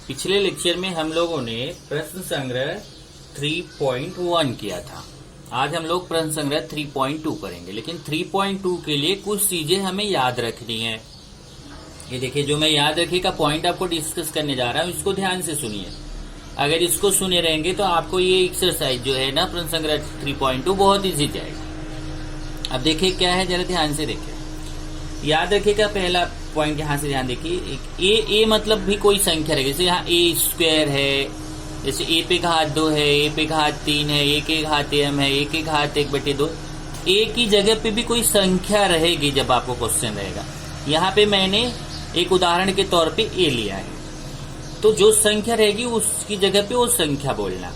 पिछले लेक्चर में हम लोगों ने प्रश्न संग्रह 3.1 किया था। आज हम लोग प्रश्न संग्रह 3.2 करेंगे, लेकिन 3.2 के लिए कुछ चीजें हमें याद रखनी है। ये देखिए, जो मैं याद रखिए का पॉइंट आपको डिस्कस करने जा रहा हूँ, इसको ध्यान से सुनिए। अगर इसको सुने रहेंगे तो आपको ये एक्सरसाइज जो है ना प्रश्न संग्रह 3.2 बहुत इजी जाएगा। अब देखिए क्या है, जरा ध्यान से देखिए। याद रखिएगा पहला पॉइंट यहाँ से ध्यान देखिए। ए मतलब भी कोई संख्या रहेगी, जैसे यहाँ ए स्क्वायर है, जैसे ए पे घात 2 है, ए पे घात 3 है, ए के घात m है, ए के घात 1/2। ए की जगह पे भी कोई संख्या रहेगी जब आपको क्वेश्चन रहेगा। यहाँ पे मैंने एक उदाहरण के तौर पे ए लिया है, तो जो संख्या रहेगी उसकी जगह पे वो संख्या बोलना।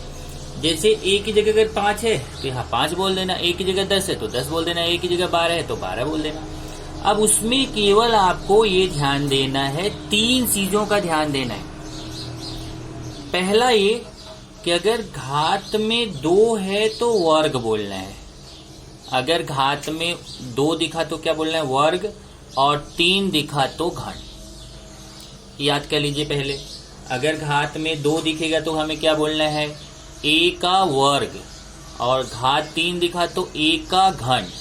जैसे ए की जगह अगर 5 है तो यहाँ 5 बोल देना, ए की जगह 10 है तो 10 बोल देना, ए की जगह 12 है तो 12 बोल देना। अब उसमें केवल आपको ये ध्यान देना है, 3 चीजों का ध्यान देना है। पहला ये कि अगर घात में 2 है तो वर्ग बोलना है। अगर घात में 2 दिखा तो क्या बोलना है, वर्ग, और 3 दिखा तो घन। याद कर लीजिए पहले, अगर घात में 2 दिखेगा तो हमें क्या बोलना है, a का वर्ग, और घात 3 दिखा तो a का घन।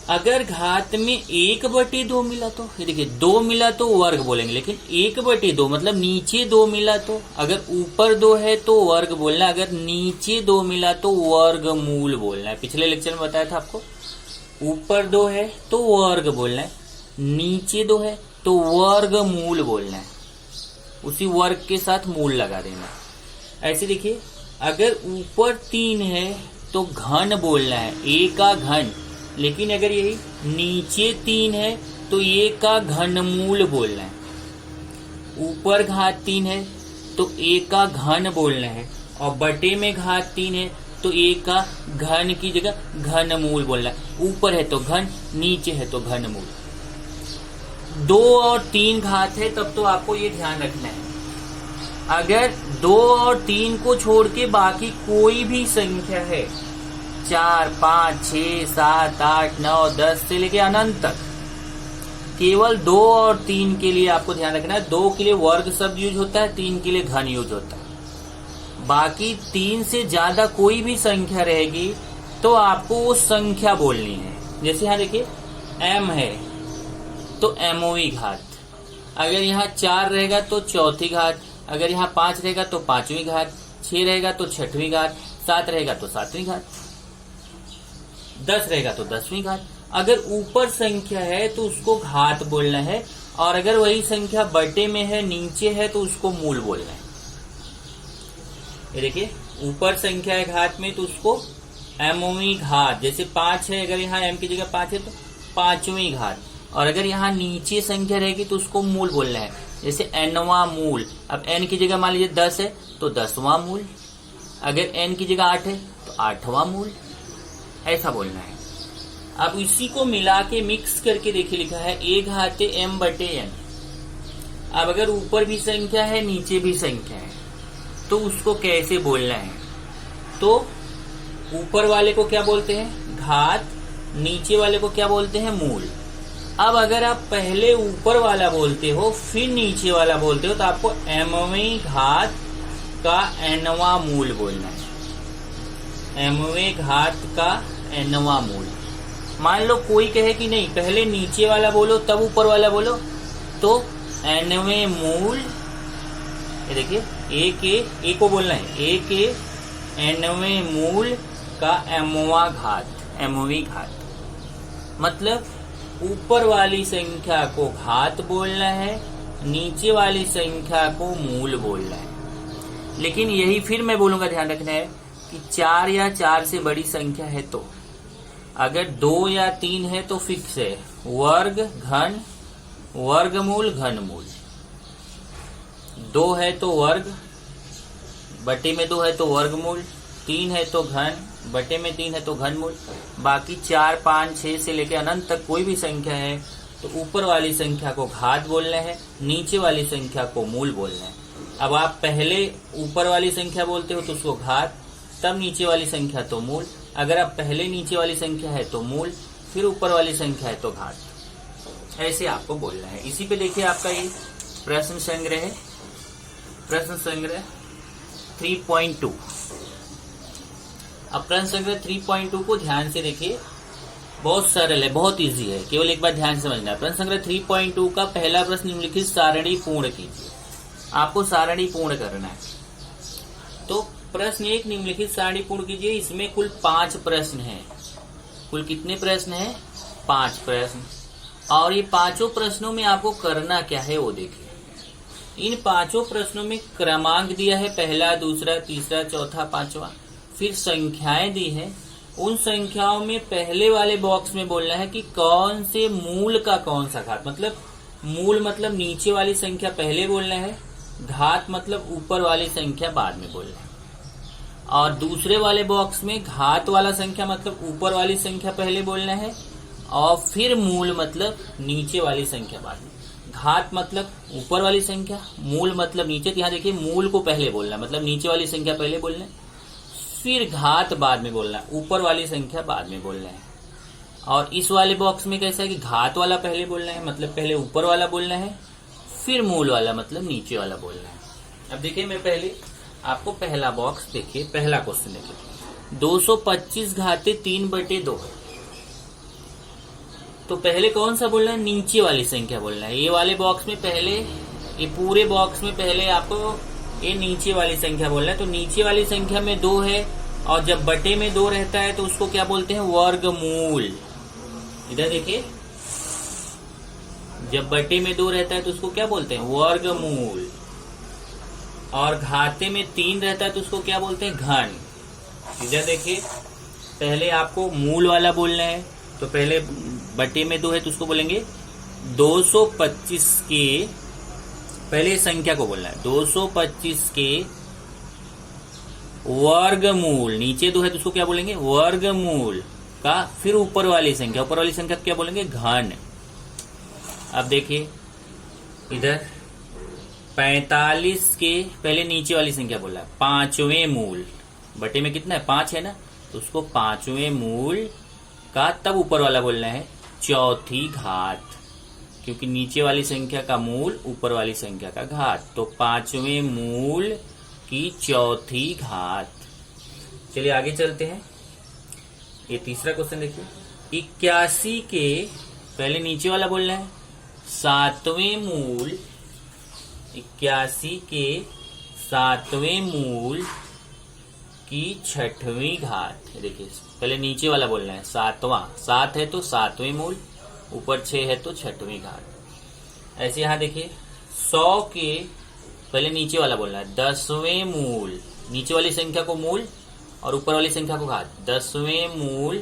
अगर घात में 1/2 मिला तो ये देखिए, 2 मिला तो वर्ग बोलेंगे, लेकिन 1/2 मतलब नीचे 2 मिला तो, अगर ऊपर 2 है तो वर्ग बोलना, अगर नीचे 2 मिला तो वर्गमूल बोलना है। पिछले लेक्चर में बताया था आपको, ऊपर 2 है तो वर्ग बोलना है, नीचे 2 है तो वर्गमूल बोलना है, उसी वर्ग के साथ मूल लगा देना। ऐसे देखिए, अगर ऊपर 3 है तो घन बोलना है, a का घन, लेकिन अगर यही नीचे 3 है तो a का घनमूल बोलना है। ऊपर घात 3 है तो a का घन बोलना है, और बटे में घात 3 है तो a का घन की जगह घनमूल बोलना है। ऊपर है तो घन, नीचे है तो घनमूल। 2 और 3 घात है तब तो आपको ये ध्यान रखना है, अगर 2 और 3 को छोड़ के बाकी कोई भी संख्या है, 4, 5, 6, 7, 8, 9, 10 से लेके अनंत तक, केवल 2 और 3 के लिए आपको ध्यान रखना है। 2 के लिए वर्ग शब्द यूज होता है, 3 के लिए घन यूज होता है। बाकी 3 से ज्यादा कोई भी संख्या रहेगी तो आपको वो संख्या बोलनी है। जैसे यहाँ देखिए, m है तो mवीं घात, अगर यहाँ 4 रहेगा तो चौथी घात, अगर यहाँ 5 रहेगा तो 5वीं घात, 6 रहेगा तो 6वीं घात, 7 रहेगा तो 7वीं घात, 10 रहेगा तो 10वीं घात। अगर ऊपर संख्या है तो उसको घात बोलना है, और अगर वही संख्या बटे में है, नीचे है, तो उसको मूल बोलना है। ये देखिए, ऊपर संख्या है घात में तो उसको mवीं घात, जैसे 5 है, अगर यहाँ m की जगह 5 है तो 5वीं घात, और अगर यहाँ नीचे संख्या रहेगी तो उसको मूल बोलना है, जैसे nवां मूल। अब n की जगह मान लीजिए 10 है तो 10वां मूल, अगर n की जगह 8 है तो 8वां मूल, ऐसा बोलना है। अब इसी को मिला के मिक्स करके देखिए, लिखा है a घात m/n। अब अगर ऊपर भी संख्या है, नीचे भी संख्या है, तो उसको कैसे बोलना है, तो ऊपर वाले को क्या बोलते हैं, घात, नीचे वाले को क्या बोलते हैं, मूल। अब अगर आप पहले ऊपर वाला बोलते हो फिर नीचे वाला बोलते हो तो आपको mवीं घात का nवां मूल बोलना है, mवीं घात का nवां मूल। मान लो कोई कहे कि नहीं, पहले नीचे वाला बोलो तब ऊपर वाला बोलो, तो nवें मूल, ये देखिए, a को बोलना है, a के nवें मूल का mवां घात, mवीं घात। मतलब ऊपर वाली संख्या को घात बोलना है, नीचे वाली संख्या को मूल बोलना है। लेकिन यही फिर मैं बोलूंगा, ध्यान रखना है कि 4 या 4 से बड़ी संख्या है तो, अगर 2 या 3 है तो फिक्स है, वर्ग, घन, वर्गमूल, घनमूल। 2 है तो वर्ग, बटे में 2 है तो वर्गमूल, 3 है तो घन, बटे में 3 है तो घनमूल। बाकी 4, 5, 6 से लेकर अनंत तक कोई भी संख्या है तो ऊपर वाली संख्या को घात बोलना है, नीचे वाली संख्या को मूल बोलना है। अब आप पहले ऊपर वाली संख्या बोलते हो तो उसको घात, तब नीचे वाली संख्या तो मूल। अगर आप पहले नीचे वाली संख्या है तो मूल, फिर ऊपर वाली संख्या है तो घात। ऐसे आपको बोलना है। इसी पे देखिए आपका ये प्रश्न संग्रह 3.2। अब प्रश्न संग्रह 3.2 को ध्यान से देखिए, बहुत सरल है, बहुत इजी है, केवल एक बार ध्यान से समझना है। प्रश्न संग्रह 3.2 का पहला प्रश्न निम्नलिखित सारणी पूर्ण कीजिए। आपको सारणी पूर्ण करना है। तो प्रश्न 1, निम्नलिखित सारणी पूर्ण कीजिए। इसमें कुल 5 प्रश्न हैं। कुल कितने प्रश्न हैं? 5 प्रश्न। और ये पांचों प्रश्नों में आपको करना क्या है वो देखिए। इन 5 प्रश्नों में क्रमांक दिया है, पहला, दूसरा, तीसरा, चौथा, 5वां। फिर संख्याएं दी है। उन संख्याओं में पहले वाले बॉक्स में बोलना है कि कौन से मूल का कौन सा घात, मतलब मूल मतलब नीचे वाली संख्या पहले बोलना है, घात मतलब ऊपर वाली संख्या बाद में बोलना है। और दूसरे वाले बॉक्स में घात वाला संख्या मतलब ऊपर वाली संख्या पहले बोलना है, और फिर मूल मतलब नीचे वाली संख्या बाद में। घात मतलब ऊपर वाली संख्या, मूल मतलब नीचे। यहाँ देखिए, मूल को पहले बोलना है, मतलब नीचे वाली संख्या पहले बोलना है, फिर घात बाद में बोलना है, ऊपर वाली संख्या बाद में बोलना है। और इस वाले बॉक्स में कैसा है कि घात वाला पहले बोलना है, मतलब पहले ऊपर वाला बोलना है, फिर मूल वाला मतलब नीचे वाला बोलना है। अब देखिए, मैं पहले आपको पहला बॉक्स देखिए, पहला क्वेश्चन देखिए। 225 घाते 3/2। तो पहले कौन सा बोलना है? नीचे वाली संख्या बोलना है। ये वाले बॉक्स में पहले, ये पूरे बॉक्स में पहले आपको ये नीचे वाली संख्या बोलना है। तो नीचे वाली संख्या में 2 है, और जब बटे में 2 रहता है तो उसको क्या बोलते हैं? वर्गमूल। इधर देखिए, जब बटे में 2 रहता है तो उसको क्या बोलते हैं? वर्गमूल। और घाते में 3 रहता है तो उसको क्या बोलते हैं? घन। इधर देखिए, पहले आपको मूल वाला बोलना है। तो पहले बटे में 2 है तो उसको बोलेंगे 225 के, पहले संख्या को बोलना है, 225 के वर्गमूल। नीचे 2 है तो उसको क्या बोलेंगे? वर्गमूल का, फिर ऊपर वाली संख्या, ऊपर वाली संख्या क्या बोलेंगे? घन। अब देखिए इधर 45 के, पहले नीचे वाली संख्या बोला, 5वें मूल। बटे में कितना है? 5 है ना, तो उसको 5वें मूल का, तब ऊपर वाला बोलना है चौथी घात, क्योंकि नीचे वाली संख्या का मूल, ऊपर वाली संख्या का घात। तो 5वें मूल की चौथी घात। चलिए आगे चलते हैं। ये तीसरा क्वेश्चन देखिए। 81 के, पहले नीचे वाला बोलना है, 7वें मूल। 81 के 7वें मूल की 6वीं घात। देखिए, पहले नीचे वाला बोलना है, 7वां। 7 है तो 7वें मूल, ऊपर 6 है तो 6वीं घात। ऐसे यहां देखिए, 100 के, पहले नीचे वाला बोलना है, 10वें मूल। नीचे वाली संख्या को मूल और ऊपर वाली संख्या को घात। 10वें मूल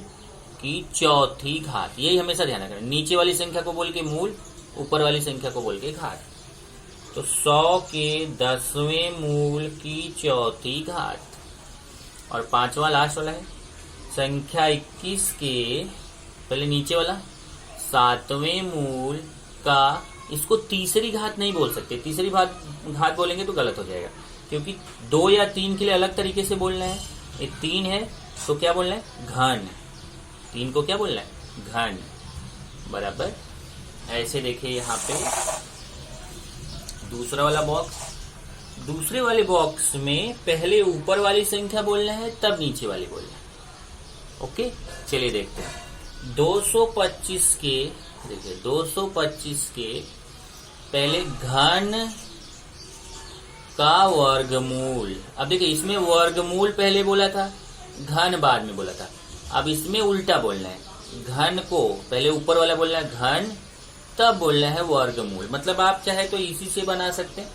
की चौथी घात। यही हमेशा ध्यान रखना, नीचे वाली संख्या को बोल के मूल, ऊपर वाली संख्या को बोल के घात। तो 100 के 10वें मूल की चौथी घात। और 5वां लास्ट वाला है, संख्या 21 के, पहले नीचे वाला, 7वें मूल का, इसको तीसरी घात नहीं बोल सकते। तीसरी घात बोलेंगे तो गलत हो जाएगा, क्योंकि 2 या 3 के लिए अलग तरीके से बोलना है। ये 3 है तो क्या बोलना है? घन। 3 को क्या बोलना है? घन। बराबर। ऐसे देखिए यहाँ पे दूसरा वाला बॉक्स। दूसरे वाले बॉक्स में पहले ऊपर वाली संख्या बोलना है, तब नीचे वाली बोलना है। ओके, चलिए देखते हैं। 225 के, देखिए 225 के पहले घन का वर्गमूल। अब देखिए, इसमें वर्गमूल पहले बोला था, घन बाद में बोला था। अब इसमें उल्टा बोलना है, घन को पहले ऊपर वाला बोलना है घन, तब बोलना है वर्गमूल। मतलब आप चाहे तो इसी से बना सकते हैं,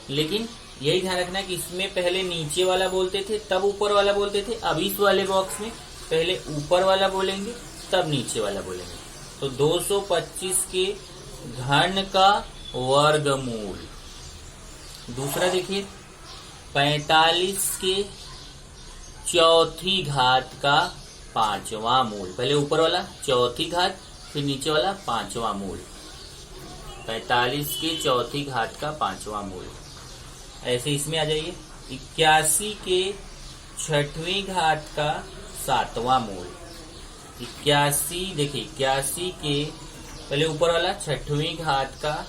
लेकिन यही ध्यान रखना है कि इसमें पहले नीचे वाला बोलते थे तब ऊपर वाला बोलते थे। अब इस वाले बॉक्स में पहले ऊपर वाला बोलेंगे तब नीचे वाला बोलेंगे। तो 225 के घन का वर्गमूल। दूसरा देखिए, 45 के चौथी घात का 5वां मूल। पहले ऊपर वाला चौथी घात, फिर नीचे वाला 5वां मूल। 45 के चौथी घात का 5वां मूल। ऐसे इसमें आ जाइए, 81 के 6वीं घात का 7वां मूल। 81, देखिए 81 के पहले ऊपर वाला 6वीं घात का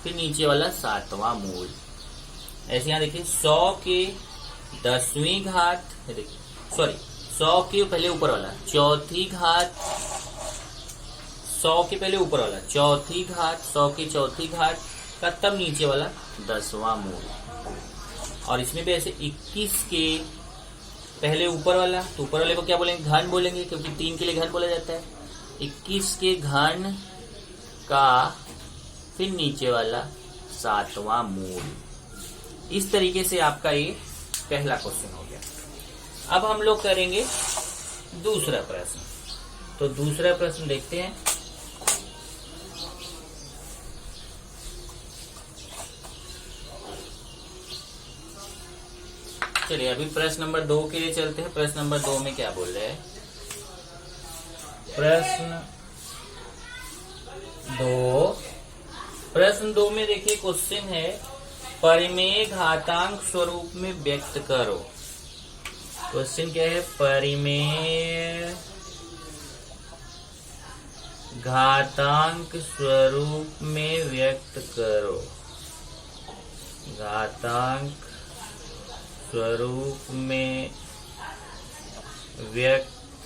फिर नीचे वाला 7वां मूल। ऐसे यहाँ देखिए 100 के 10वीं घात, देखिए सॉरी 100 के पहले ऊपर वाला चौथी घात, 100 के पहले ऊपर वाला चौथी घात, 100 की चौथी घात का तब नीचे वाला 10वां मूल। और इसमें भी ऐसे 21 के पहले ऊपर वाला, तो ऊपर वाले को क्या बोलेंगे, घन बोलेंगे, क्योंकि 3 के लिए घन बोला जाता है। 21 के घन का फिर नीचे वाला 7वां मूल। इस तरीके से आपका ये पहला क्वेश्चन हो गया। अब हम लोग करेंगे दूसरा प्रश्न। तो दूसरा प्रश्न देखते हैं। चलिए अभी प्रश्न नंबर 2 के लिए चलते हैं। प्रश्न नंबर 2 में क्या बोल रहे हैं? प्रश्न 2 में देखिए क्वेश्चन है, परिमेय घातांक स्वरूप में व्यक्त करो। क्वेश्चन क्या है? परिमेय घातांक स्वरूप में व्यक्त करो। घातांक स्वरूप में व्यक्त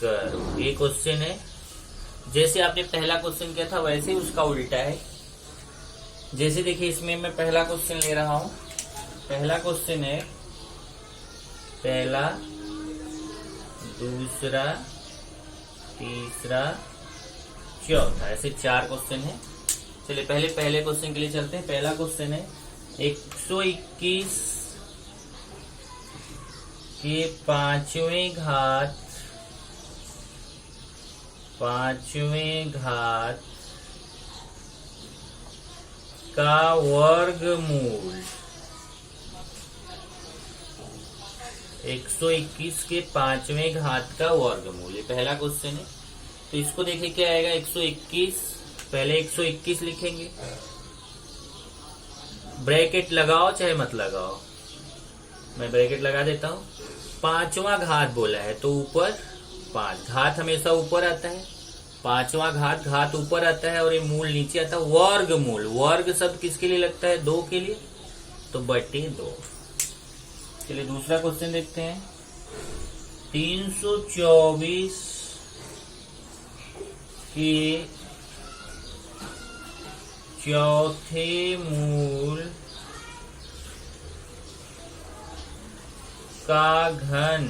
करो, ये क्वेश्चन है। जैसे आपने पहला क्वेश्चन किया था वैसे उसका उल्टा है। जैसे देखिए इसमें मैं पहला क्वेश्चन ले रहा हूं। पहला क्वेश्चन है पहला, दूसरा, तीसरा, चौथा, ऐसे 4 क्वेश्चन है। चलिए पहले क्वेश्चन के लिए चलते हैं। पहला क्वेश्चन है 121 के 5वीं घात का वर्गमूल। 121 के 5वें घात का वर्गमूल, ये पहला क्वेश्चन है। तो इसको देखिए क्या आएगा, 121, पहले 121 लिखेंगे, ब्रैकेट लगाओ चाहे मत लगाओ, मैं ब्रैकेट लगा देता हूं। 5वां घात बोला है तो ऊपर 5, घात हमेशा ऊपर आता है, 5वां घात ऊपर आता है और ये मूल नीचे आता है। वर्गमूल, वर्ग शब्द किसके लिए लगता है? 2 के लिए, तो बटे 2। चलिए दूसरा क्वेश्चन देखते हैं। 324 के चौथे मूल का घन।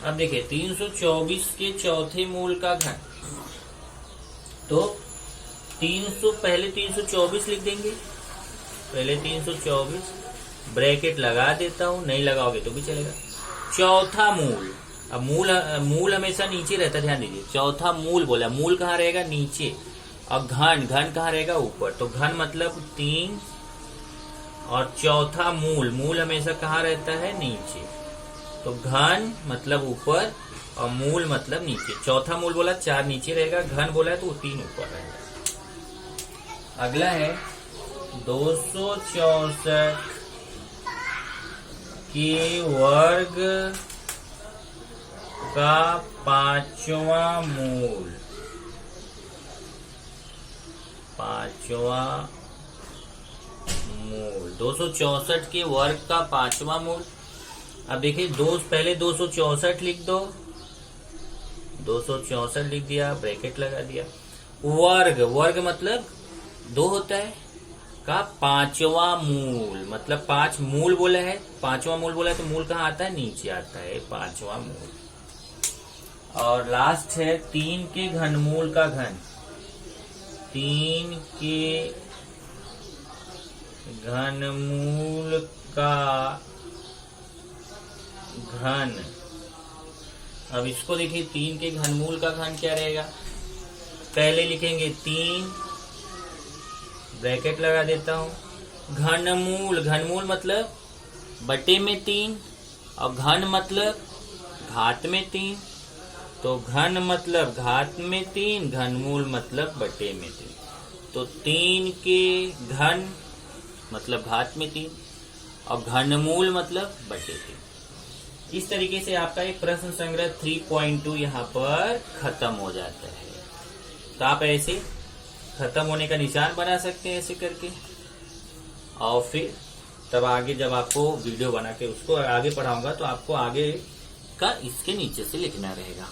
अब देखिए 324 के चौथे मूल का घन, तो 300 पहले 324 लिख देंगे, पहले 324, ब्रैकेट लगा देता हूं, नहीं लगाओगे तो भी चलेगा। चौथा मूल, अब मूल हमेशा नीचे रहता है, ध्यान दीजिए। चौथा मूल बोला, मूल कहाँ रहेगा? नीचे। और घन कहाँ रहेगा? ऊपर। तो घन मतलब 3, और चौथा मूल हमेशा कहाँ रहता है? नीचे। तो घन मतलब ऊपर और मूल मतलब नीचे। चौथा मूल बोला 4 नीचे रहेगा, घन बोला है तो 3 ऊपर रहेगा। अगला है 264 के वर्ग का 5वां मूल। 264 के वर्ग का 5वां मूल। अब देखिए पहले 264 लिख दो, 264 लिख दिया, ब्रैकेट लगा दिया। वर्ग मतलब 2 होता है, का 5वां मूल, मतलब 5 मूल बोला है, 5वां मूल बोला है तो मूल कहाँ आता है? नीचे आता है, 5वां मूल। और लास्ट है 3 के घनमूल का घन। 3 के घनमूल का घन। अब इसको देखिए 3 के घनमूल का घन क्या रहेगा? पहले लिखेंगे 3, ब्रैकेट लगा देता हूं। घनमूल मतलब बटे में 3, और घन मतलब घात में 3। तो घन मतलब घात में 3, घनमूल मतलब बटे में 3। तो 3 के घन मतलब घात में 3, और घनमूल मतलब बटे 3। इस तरीके से आपका एक प्रश्न संग्रह 3.2 यहाँ पर खत्म हो जाता है। तो आप ऐसे खत्म होने का निशान बना सकते हैं ऐसे करके। और फिर तब आगे जब आपको वीडियो बना के उसको आगे पढ़ाऊंगा तो आपको आगे का इसके नीचे से लिखना रहेगा।